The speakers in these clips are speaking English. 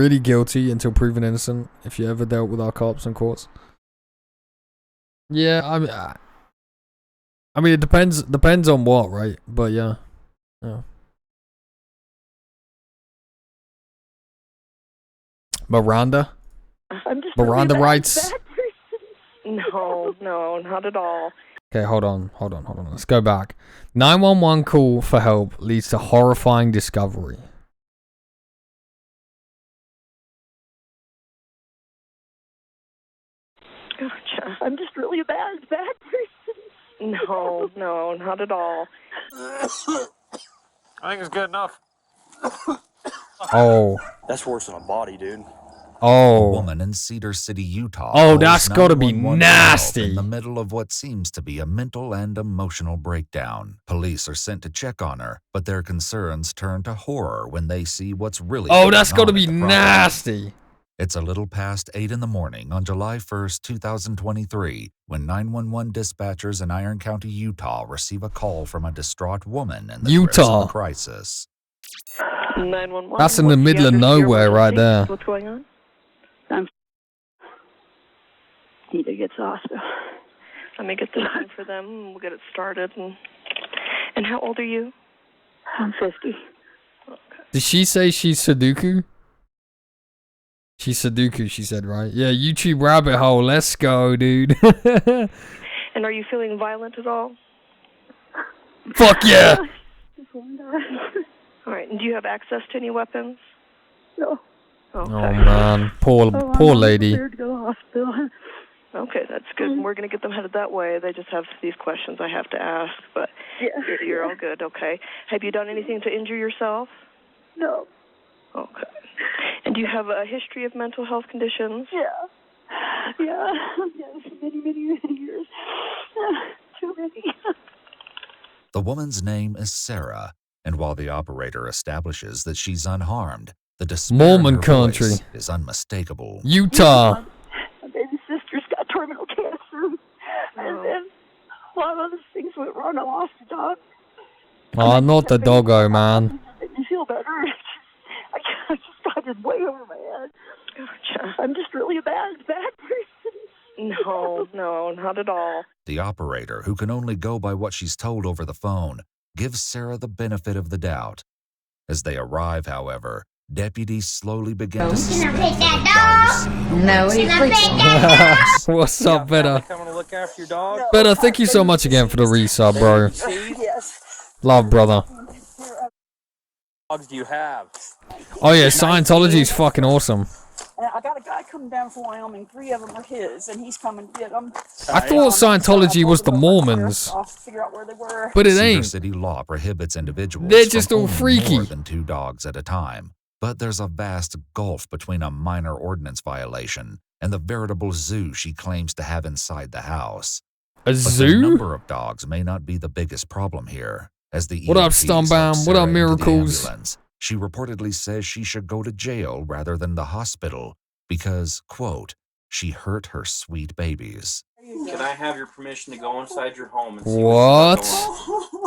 really guilty until proven innocent. If you ever dealt with our cops and courts. Yeah, I mean, it depends on what, right? But yeah. Miranda? I'm just Miranda really writes. No, not at all. Okay, hold on. Let's go back. 911 call for help leads to horrifying discovery. Gotcha. I'm just really a bad person. No, not at all. I think it's good enough. Oh. That's worse than a body, dude. Oh. A woman in Cedar City, Utah. Oh, that's gotta be nasty. In the middle of what seems to be a mental and emotional breakdown. Police are sent to check on her, but their concerns turn to horror when they see what's really Oh, that's gotta going be on at the property. nasty. It's a little past 8 in the morning on July 1st, 2023, when 911 dispatchers in Iron County, Utah receive a call from a distraught woman in the grips of a crisis. 911. That's in the middle of nowhere right there. What's going on? Need to get to the hospital. Let me get this in for them and we'll get it started. And how old are you? I'm 50. Okay. Did she say she's Sudoku? She's Sudoku, she said, right? Yeah, YouTube rabbit hole. Let's go, dude. And are you feeling violent at all? Fuck yeah! All right. And do you have access to any weapons? No. Oh man, poor lady. I'm scared to go to the hospital. Okay, that's good. We're going to get them headed that way. They just have these questions I have to ask, but you're all good, okay? Have you done anything to injure yourself? No. Okay. And do you have a history of mental health conditions? Yeah. Yes, many years. Too many. The woman's name is Sarah, and while the operator establishes that she's unharmed, the despair Mormon in her country. voice is unmistakable. Utah. My baby sister's got terminal cancer. And then a lot of other things went wrong. I lost a dog. Oh, not the doggo, man. It made me feel better. I just got it way over my head. Gotcha. I'm just really a bad person. No, not at all. The operator, who can only go by what she's told over the phone, gives Sarah the benefit of the doubt. As they arrive, however, deputies slowly begin to suspect that No, he's What's up, Better? Coming to look after your dog? Better, thank you so much again for the resub, bro. Yes. Love, brother. Dogs do you have? Oh yeah, Scientology's fucking awesome. And I got a guy coming down from Wyoming. 3 of them are his, and he's coming to get them. I thought Scientology was the Mormons, I'll figure out where they were. but it Cedar ain't. City law prohibits individuals They're just from all owning freaky. more than 2 dogs at a time. But there's a vast gulf between a minor ordinance violation and the veritable zoo she claims to have inside the house. A But the zoo? number of dogs may not be the biggest problem here. As the What up, EMTs Stumbound? help What up, Sarah into the Miracles? ambulance, she reportedly says she should go to jail rather than the hospital because, quote, she hurt her sweet babies. Can I have your permission to go inside your home and see What? what's going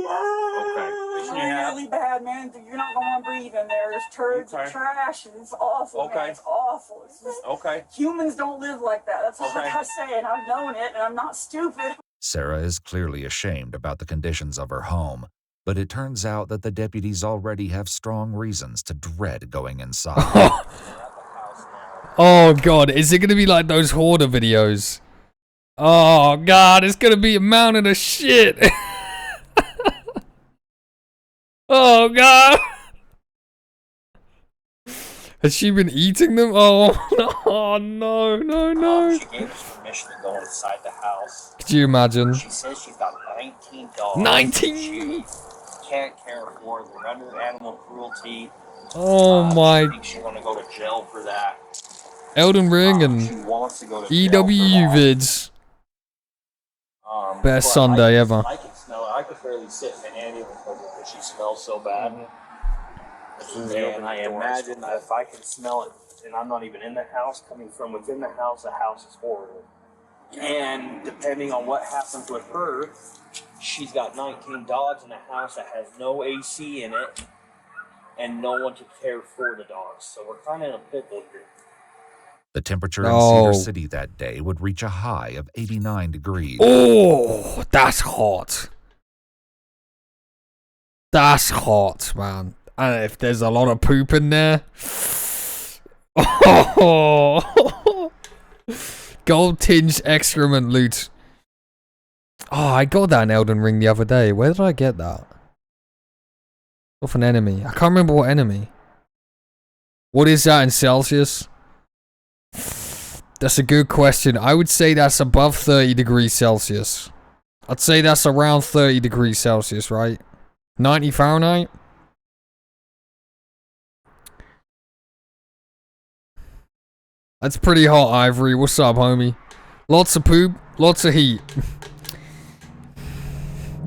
on? Okay. It's really bad, man. You're not going to breathe in there. There's turds and trash, and it's awful, man. It's awful. It's just, humans don't live like that. That's all I gotta say, and I've known it, and I'm not stupid. Sarah is clearly ashamed about the conditions of her home, but it turns out that the deputies already have strong reasons to dread going inside. Oh god, is it gonna be like those hoarder videos? Oh god, it's gonna be a mountain of shit. Oh god. Has she been eating them? Oh no. She gave us permission to go inside the house. Could you imagine? She says she's got 19 dogs. 19? She can't care for. They're under animal cruelty. Oh my. I think she's gonna go to jail for that. Elden Ring and She wants to go to jail EWU for that. vids. Best But Sunday ever. I can smell her. I could barely sit in the ambulance with her because she smells so bad. And I imagine that if I can smell it, and I'm not even in the house, coming from within the house is horrible. And depending on what happens with her, she's got 19 dogs in a house that has no AC in it. and no one to care for the dogs. So we're kind of in a pickle here. The temperature in Cedar City that day would reach a high of 89 degrees. Oh, that's hot. That's hot, man. And if there's a lot of poop in there. Oh, gold tinged excrement loot. Oh, I got that in Elden Ring the other day. Where did I get that? Off an enemy. I can't remember what enemy. What is that in Celsius? That's a good question. I would say that's above 30 degrees Celsius. I'd say that's around 30 degrees Celsius, right? 90 Fahrenheit? That's pretty hot, Ivory. What's up, homie? Lots of poop, lots of heat.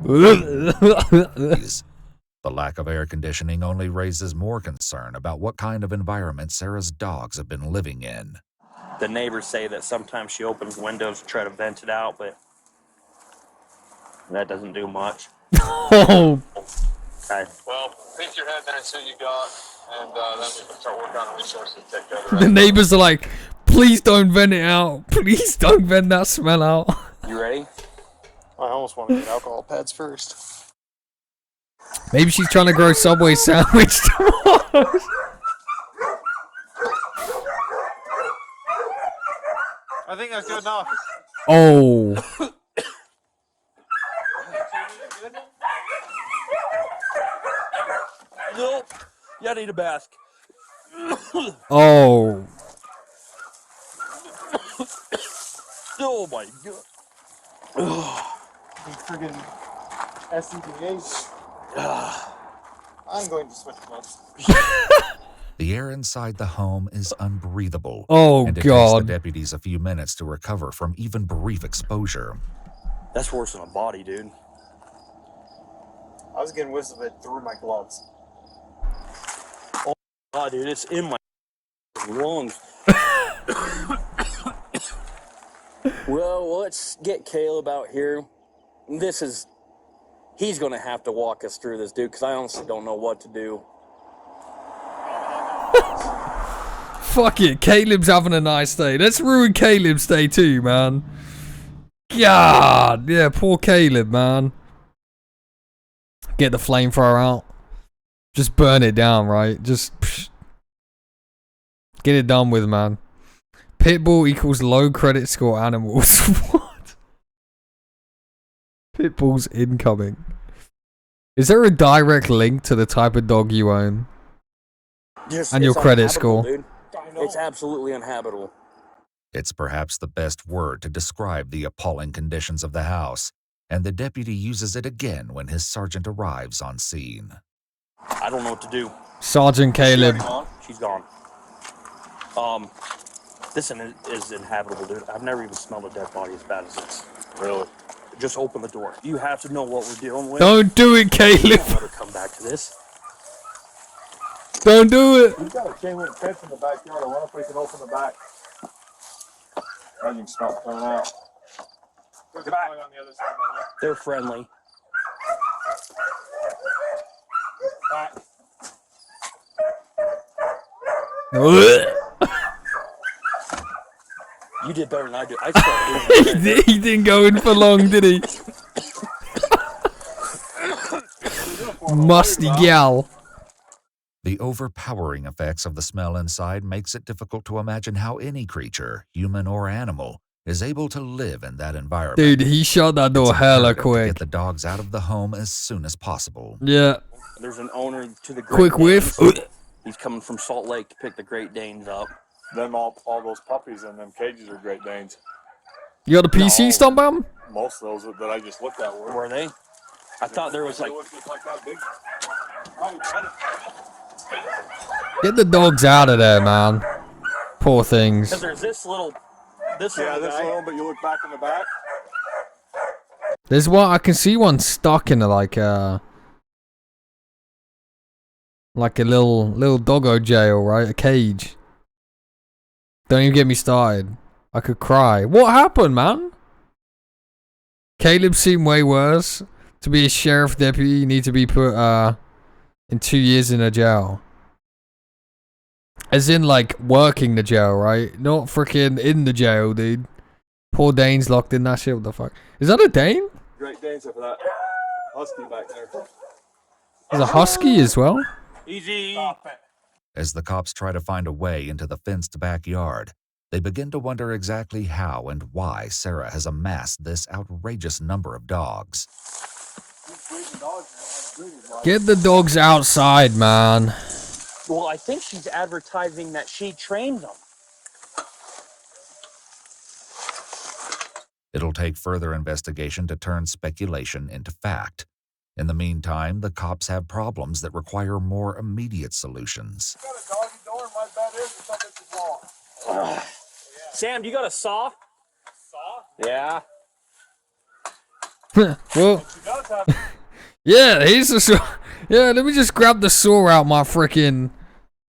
The lack of air conditioning only raises more concern about what kind of environment Sarah's dogs have been living in. The neighbors say that sometimes she opens windows to try to vent it out, but that doesn't do much. Oh. Okay. Well, pick your head there and see what you got, and then we can start working on resources to take care of The neighbors are like, please don't vent it out. Please don't vent that smell out. You ready? I almost want to get alcohol pads first. Maybe she's trying to grow Subway sandwich tomorrow. I think that's good enough. Oh. Nope. Yeah, I need a bath. Oh. Oh my god. Friggin' SCBH. I'm going to switch gloves. The air inside the home is unbreathable. Oh, and it God. takes the deputies a few minutes to recover from even brief exposure. That's worse than a body, dude. I was getting whiffs of it through my gloves. Oh, God, dude, it's in my lungs. Well, let's get Caleb out here. He's going to have to walk us through this, dude, because I honestly don't know what to do. Fuck it. Caleb's having a nice day. Let's ruin Caleb's day too, man. God. Yeah, poor Caleb, man. Get the flamethrower out. Just burn it down, right? Just psh. Get it done with, man. Pitbull equals low credit score animals. What? Pitbull's incoming. Is there a direct link to the type of dog you own? And your credit score? Dude. It's absolutely uninhabitable. It's perhaps the best word to describe the appalling conditions of the house, and the deputy uses it again when his sergeant arrives on scene. I don't know what to do. Sergeant Caleb. She's gone. This is inhabitable, dude. I've never even smelled a dead body as bad as this. Really? Just open the door. You have to know what we're dealing with. Don't do it, Caleb. We don't ever come back to this. Don't do it. We've got a chain link fence in the backyard. I wonder if we can open the back. Or you can start coming out. There's a back on the other side. They're friendly. Back. You did better than I did. I started He didn't go in for long, did he? Musty gal. The overpowering effects of the smell inside makes it difficult to imagine how any creature, human or animal, is able to live in that environment. Dude, he shut that door It's hella imperative to quick. get the dogs out of the home as soon as possible. Yeah. There's an owner to the Great Quick whiff. Danes. He's coming from Salt Lake to pick the Great Danes up. All those puppies in them cages are Great Danes. You got a PC stomp on? Most of those that I just looked at were. Were they? I thought there was like. that big. Get the dogs out of there, man. Poor things. Because there's this little Yeah, this little, but you look back in the back. There's one, I can see one stuck in a, like a little doggo jail, right? A cage. Don't even get me started. I could cry. What happened, man? Caleb seemed way worse. To be a sheriff deputy, you need to be put in 2 years in a jail. As in, like, working the jail, right? Not freaking in the jail, dude. Poor Dane's locked in that shit. What the fuck? Is that a Dane? Great Danes for that. Husky back there. There's a husky as well? Easy. Stop it. As the cops try to find a way into the fenced backyard, they begin to wonder exactly how and why Sarah has amassed this outrageous number of dogs. Get the dogs outside, man. Well, I think she's advertising that she trains them. It'll take further investigation to turn speculation into fact. In the meantime, the cops have problems that require more immediate solutions. Got a doggy door in my bed is or something wrong. Sam, do you got a saw? Saw? Yeah. Well, She does have. yeah, here's the saw. Yeah, let me just grab the saw out my freaking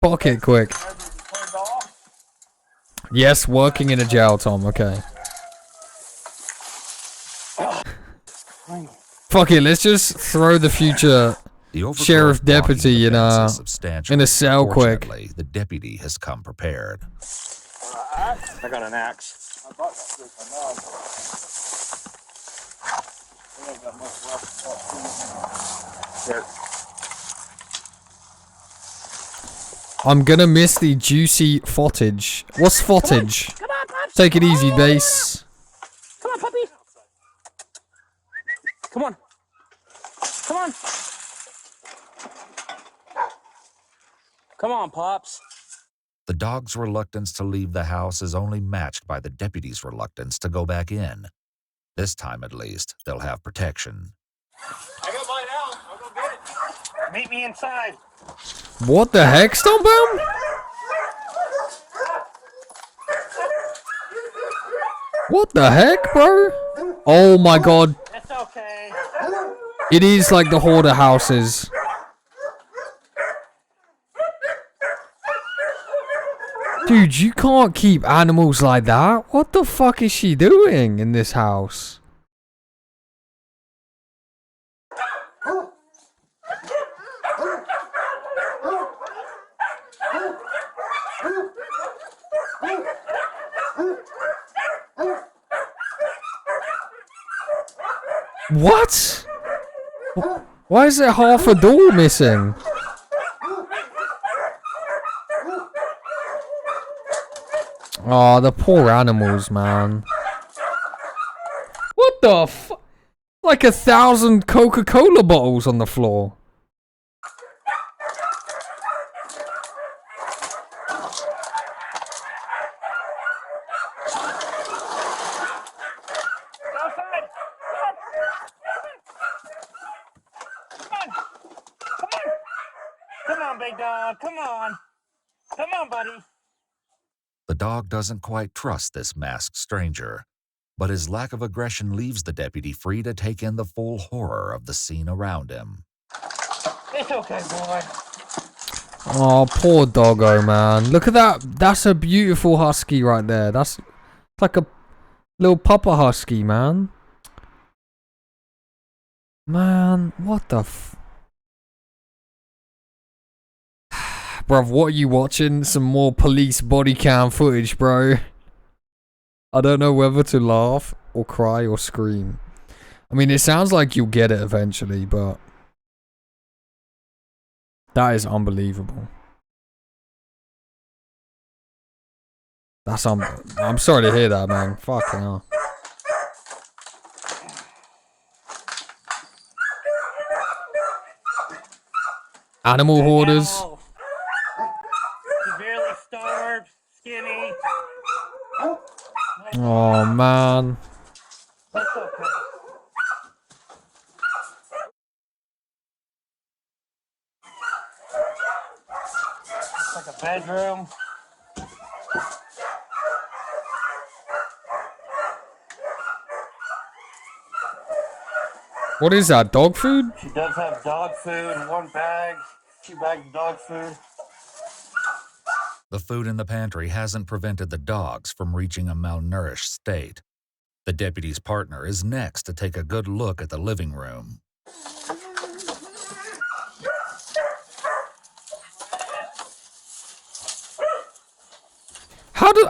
pocket quick. Turned off. Yes, working in a jail, Tom. Okay. Fuck it, let's just throw the future The overgrowth sheriff blocking deputy the in fence is a substantial. cell quick. Fortunately, the deputy has come prepared. I got an axe. I thought that was my mom. I ain't got much left. I'm gonna miss the juicy footage. What's footage? Come on, Pops. Take it easy, base. Come on, puppy. Come on. Come on. Come on, Pops. The dog's reluctance to leave the house is only matched by the deputy's reluctance to go back in. This time, at least, they'll have protection. I got mine out. I'll go get it. Meet me inside. What the heck, Stumpbound? What the heck, bro? Oh my god. It's okay. It is like the hoarder houses. Dude, you can't keep animals like that. What the fuck is she doing in this house? What? Why is there half a door missing? Oh, the poor animals, man. What the f- Like 1,000 Coca-Cola bottles on the floor. Outside. Come on, big dog. Come on. Come on, buddy. The dog doesn't quite trust this masked stranger, but his lack of aggression leaves the deputy free to take in the full horror of the scene around him. It's okay, boy. Oh, poor doggo, man. Look at that. That's a beautiful husky right there. That's like a little papa husky, man. Man, what the f... Bruv, what are you watching? Some more police body cam footage, bro. I don't know whether to laugh or cry or scream. I mean, it sounds like you'll get it eventually, but... that is unbelievable. That's I'm sorry to hear that, man. Fucking hell. Animal hoarders. Severely starved, skinny. Oh man. That's okay. It's like a bedroom. What is that? Dog food? She does have dog food in one bag, 2 bags of dog food. The food in the pantry hasn't prevented the dogs from reaching a malnourished state. The deputy's partner is next to take a good look at the living room.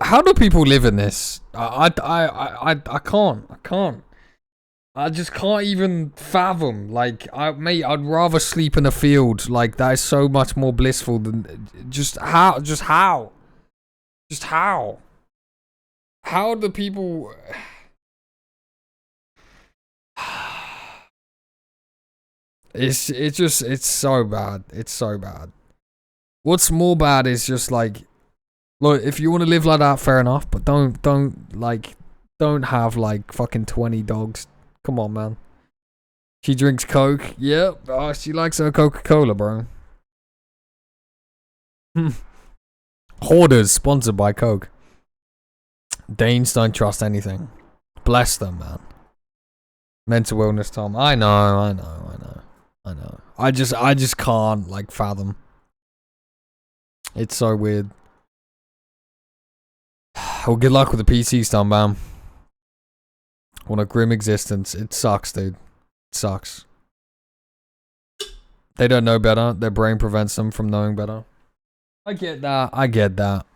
how do people live in this? I can't. I just can't even fathom. Like, I'd rather sleep in a field. Like, that is so much more blissful than how. How do people? It's so bad. It's so bad. What's more bad is just like, look, if you want to live like that, fair enough, but don't have like fucking 20 dogs. Come on, man. She drinks Coke. Yep. Oh, she likes her Coca-Cola, bro. Hoarders, sponsored by Coke. Danes don't trust anything. Bless them, man. Mental illness, Tom. I know. I just can't, like, fathom. It's so weird. Well, good luck with the PC, Stunbound. What a grim existence. It sucks, dude. It sucks. They don't know better. Their brain prevents them from knowing better. I get that.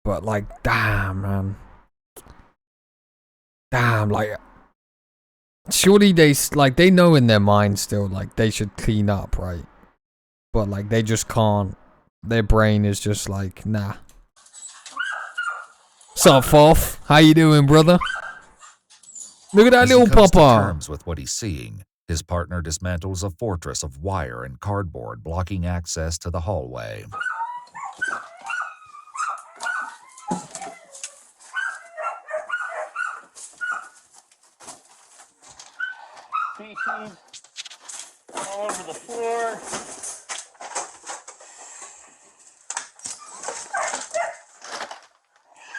But, like, damn, man. Damn, like, surely they know in their mind still, like, they should clean up, right? But, like, they just can't. Their brain is just like, nah. Sup, Foff? How you doing, brother? Look at that little As he comes to papa. terms with what he's seeing, his partner dismantles a fortress of wire and cardboard blocking access to the hallway. Feces all over the floor.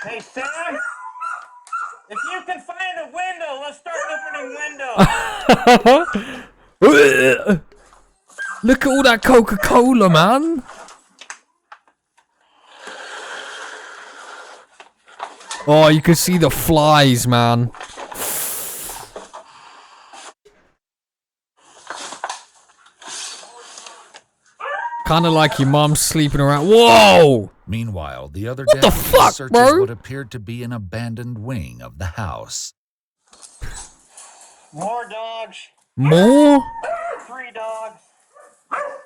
Hey, Sam, if you can find a window, let's start opening windows. Look at all that Coca-Cola, man. Oh, you can see the flies, man. Kind of like your mom sleeping around. Whoa! Meanwhile, the other What the deputy fuck, searches bro? what appeared to be an abandoned wing of the house. More dogs. More? 3 dogs.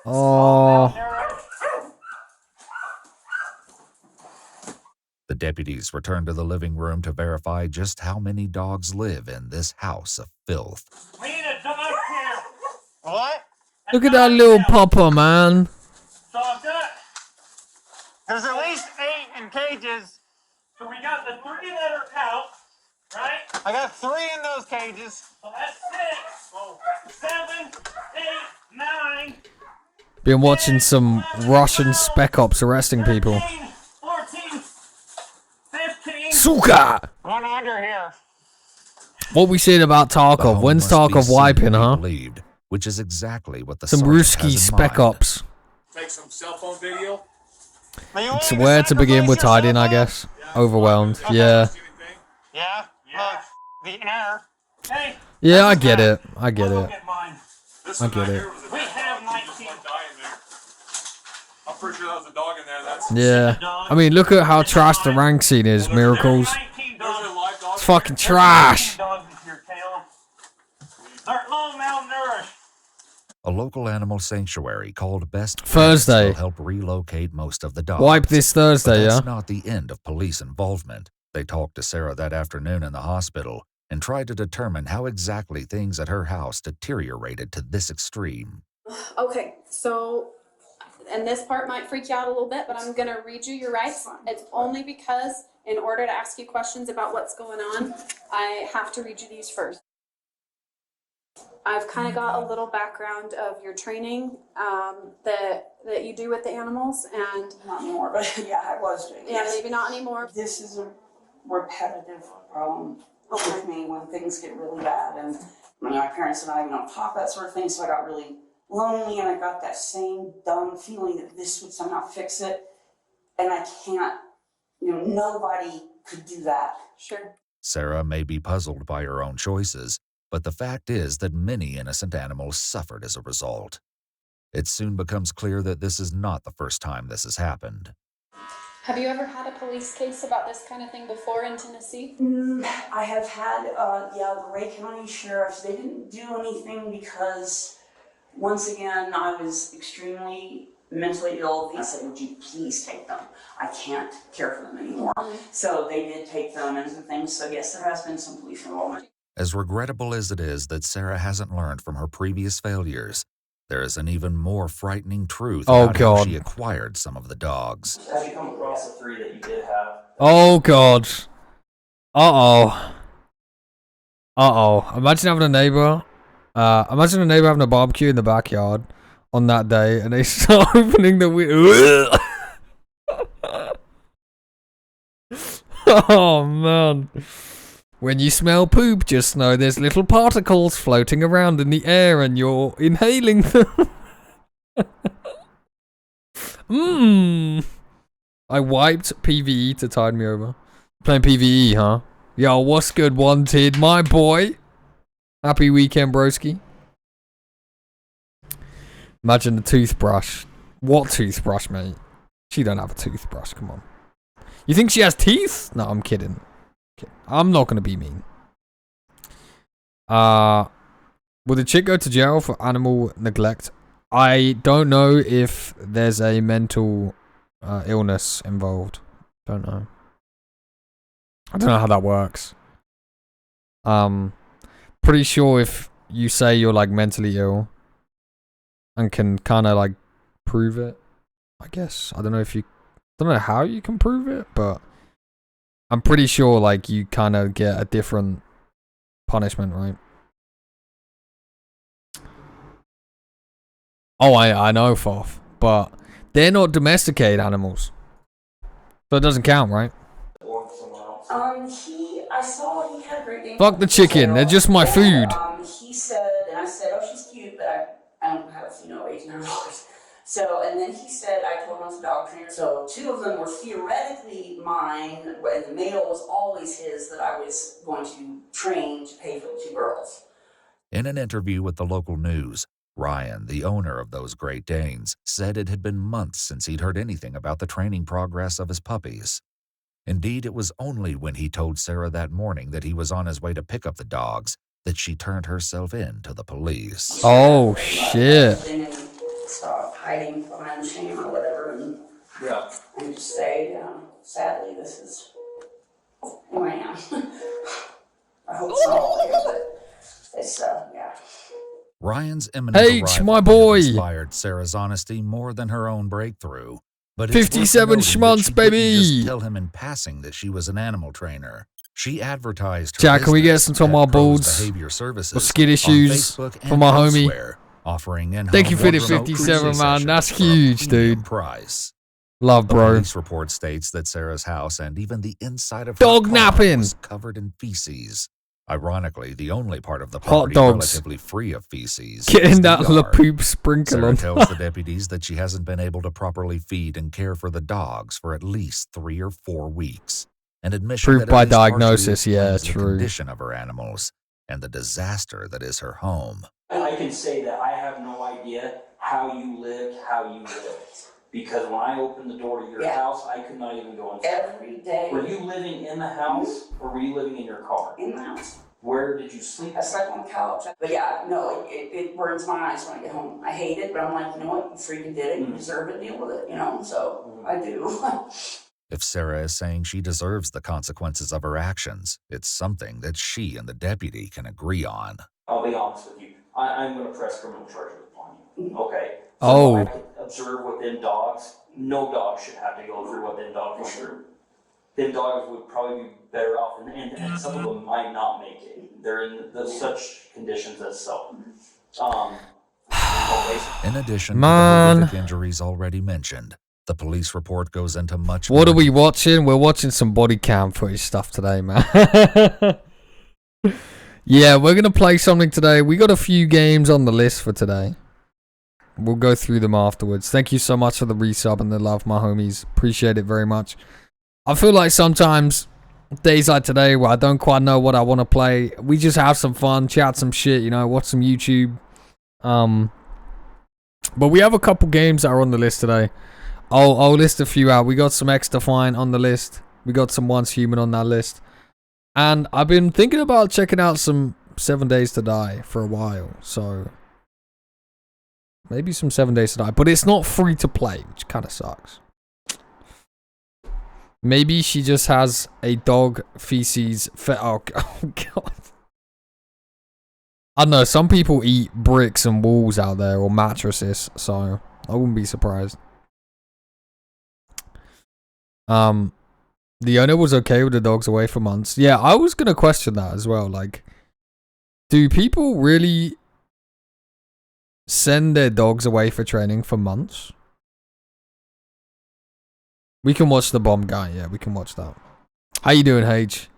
Oh. The deputies return to the living room to verify just how many dogs live in this house of filth. We need a dog count. What? Look at that little papa, man. So I've got, there's at least 8 in cages. So we got the 3 that are out, right? I got 3 in those cages. So that's 6. Oh. 7, 8, 9. Been watching some Russian spec ops arresting people. 13, 14, 15. Suka! One under here. What we said about The Tarkov. home When's must be Tarkov seen wiping, to be huh? believed, which is exactly what the Some sergeant Ruski has in spec mind. ops. Take some cell phone video. It's where to begin with hiding, I guess. Overwhelmed. Yeah. Yeah? Look, the air. Hey. Yeah, I get it. I get I'll it. get mine. This I one get right it. here was a We have 19. dog in there. I'm pretty sure that was a dog in there. That's Yeah. I mean, look at how trash the rank scene is, Miracles. 19 those are dogs. live dogs. It's fucking trash. Dogs in here, Caleb. They're all malnourished. A local animal sanctuary called Best Thursday. Friends will help relocate most of the dogs. Wipe this But Thursday, that's yeah? not the end of police involvement. They talked to Sarah that afternoon in the hospital and tried to determine how exactly things at her house deteriorated to this extreme. Okay, so, and this part might freak you out a little bit, but I'm gonna read you your rights. It's only because in order to ask you questions about what's going on, I have to read you these first. I've kind of got a little background of your training that you do with the animals, and Not anymore, but yeah, I was doing. yeah, Yes. maybe not anymore. This is a repetitive problem with me when things get really bad, and my parents and I don't talk, that sort of thing. So I got really lonely, and I got that same dumb feeling that this would somehow fix it, and I can't. Nobody could do that. Sure. Sarah may be puzzled by her own choices, but the fact is that many innocent animals suffered as a result. It soon becomes clear that this is not the first time this has happened. Have you ever had a police case about this kind of thing before in Tennessee? I have had, the Ray County Sheriffs, they didn't do anything because, once again, I was extremely mentally ill. I said, would you please take them? I can't care for them anymore. So they did take them and some things. So yes, there has been some police involvement. As regrettable as it is that Sarah hasn't learned from her previous failures, there is an even more frightening truth about how she acquired some of the dogs. Have you come across the 3 that you did have? Oh God. Imagine having a neighbor. Imagine a neighbor having a barbecue in the backyard on that day, and they start opening the window. Oh man. When you smell poop, just know there's little particles floating around in the air and you're inhaling them. I wiped PvE to tide me over. Playing PvE, huh? Yo, what's good, Wanted? My boy. Happy weekend, broski. Imagine the toothbrush. What toothbrush, mate? She don't have a toothbrush, come on. You think she has teeth? No, I'm kidding. I'm not gonna be mean. Will the chick go to jail for animal neglect? I don't know if there's a mental illness involved. Don't know. I don't know how that works. Pretty sure if you say you're like mentally ill and can kind of like prove it, I guess. I don't know how you can prove it, but I'm pretty sure like you kind of get a different punishment, right? Oh, I know, Foff, but they're not domesticated animals, so it doesn't count, right? I saw he had a great name. Fuck the chicken, they're just my food. He said, and I said, oh, she's cute, but I don't have, $1,800. So, and then he said, I told him I was a dog trainer. So 2 of them were theoretically mine, and the male was always his that I was going to train to pay for the 2 girls. In an interview with the local news, Ryan, the owner of those Great Danes, said it had been months since he'd heard anything about the training progress of his puppies. Indeed, it was only when he told Sarah that morning that he was on his way to pick up the dogs that she turned herself in to the police. Oh, shit. Stop hiding behind the shame or whatever, and just say, sadly, this is who I am. I hope so, but it's, yeah. Ryan's imminent arrival my boy, inspired Sarah's honesty more than her own breakthrough. But 57 schmonths, baby. Just tell him in passing that she was an animal trainer. She advertised her Jack, can we get some Tom Boards behavior services or skid issues for my homie? Offering in Thank you for the 57, man. That's huge, dude. Price. Love, bro. The police report states that Sarah's house and even the inside of dog her napping was covered in feces. Ironically, the only part of the property hot dogs relatively free of feces. Getting that La Poop sprinkle Sarah on. tells the deputies that she hasn't been able to properly feed and care for the dogs for at least 3 or 4 weeks. An admission Proof that by at least diagnosis, partially yeah, explains the true. condition of her animals and the disaster that is her home. I can say that I have no idea how you lived. Because when I opened the door to your house, I could not even go inside. Every day. Were you living in the house or were you living in your car? In the house. Where did you sleep? I slept on the couch. But yeah, no, it burns my eyes when I get home. I hate it, but I'm like, you know what? You freaking did it. You deserve it. Deal with it, So I do. If Sarah is saying she deserves the consequences of her actions, it's something that she and the deputy can agree on. I'll be honest with you. I'm going to press criminal charges upon you. Okay? Oh. I can observe within dogs. No dog should have to go through what them dogs go through. Them dogs would probably be better off, and some of them might not make it. They're in such conditions as so. In addition to the horrific injuries already mentioned, the police report goes into much more. What are we watching? We're watching some body cam footage stuff today, man. Yeah, we're going to play something today. We got a few games on the list for today. We'll go through them afterwards. Thank you so much for the resub and the love, my homies. Appreciate it very much. I feel like sometimes days like today where I don't quite know what I want to play, we just have some fun, chat some shit, watch some YouTube. But we have a couple games that are on the list today. I'll list a few out. We got some X-Defiant on the list. We got some Once Human on that list. And I've been thinking about checking out some 7 Days to Die for a while. So maybe some 7 Days to Die. But it's not free to play, which kind of sucks. Maybe she just has a dog feces. Oh God. I don't know. Some people eat bricks and walls out there or mattresses. So I wouldn't be surprised. The owner was okay with the dogs away for months. Yeah, I was gonna question that as well. Like, do people really send their dogs away for training for months? We can watch the bomb guy. Yeah, we can watch that. How you doing, H?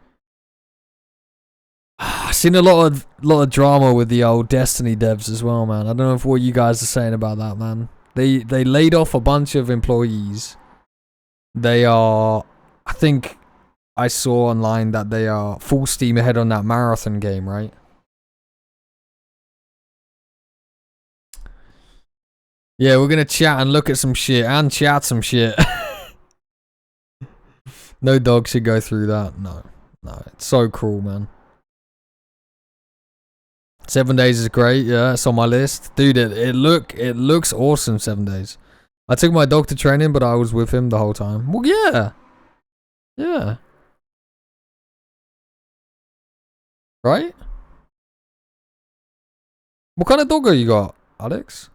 I've seen a lot of drama with the old Destiny devs as well, man. I don't know if what you guys are saying about that, man. They laid off a bunch of employees. They are, I think I saw online that they are full steam ahead on that marathon game, right? Yeah, we're gonna chat and look at some shit and chat some shit. No dog should go through that. No, it's so cruel, man. 7 Days is great. Yeah, it's on my list, dude. It looks awesome. 7 Days. I took my dog to training, but I was with him the whole time. Well, yeah. Right? What kind of dog have you got, Alex?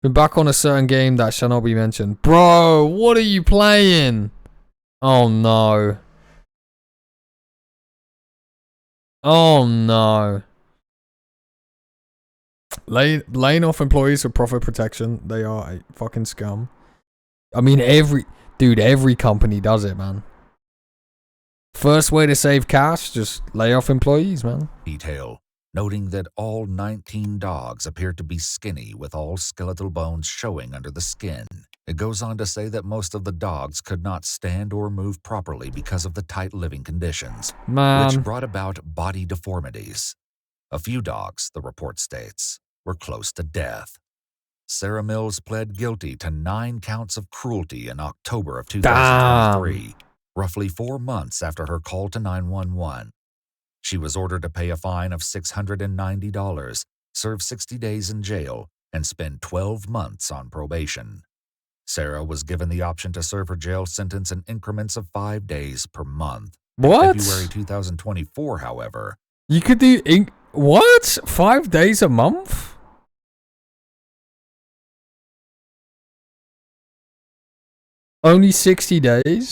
Been back on a certain game that shall not be mentioned. Bro, what are you playing? Oh no. Oh no. Laying off employees for profit protection. They are a fucking scum. I mean, every company does it, man. First way to save cash, just lay off employees, man. Detail, noting that all 19 dogs appeared to be skinny with all skeletal bones showing under the skin. It goes on to say that most of the dogs could not stand or move properly because of the tight living conditions, which brought about body deformities. A few dogs, the report states, were close to death. Sarah Mills pled guilty to 9 counts of cruelty in October of 2023, roughly 4 months after her call to 911. She was ordered to pay a fine of $690, serve 60 days in jail, and spend 12 months on probation. Sarah was given the option to serve her jail sentence in increments of 5 days per month. What? In February 2024, however, you could do what? 5 days a month? Only 60 days?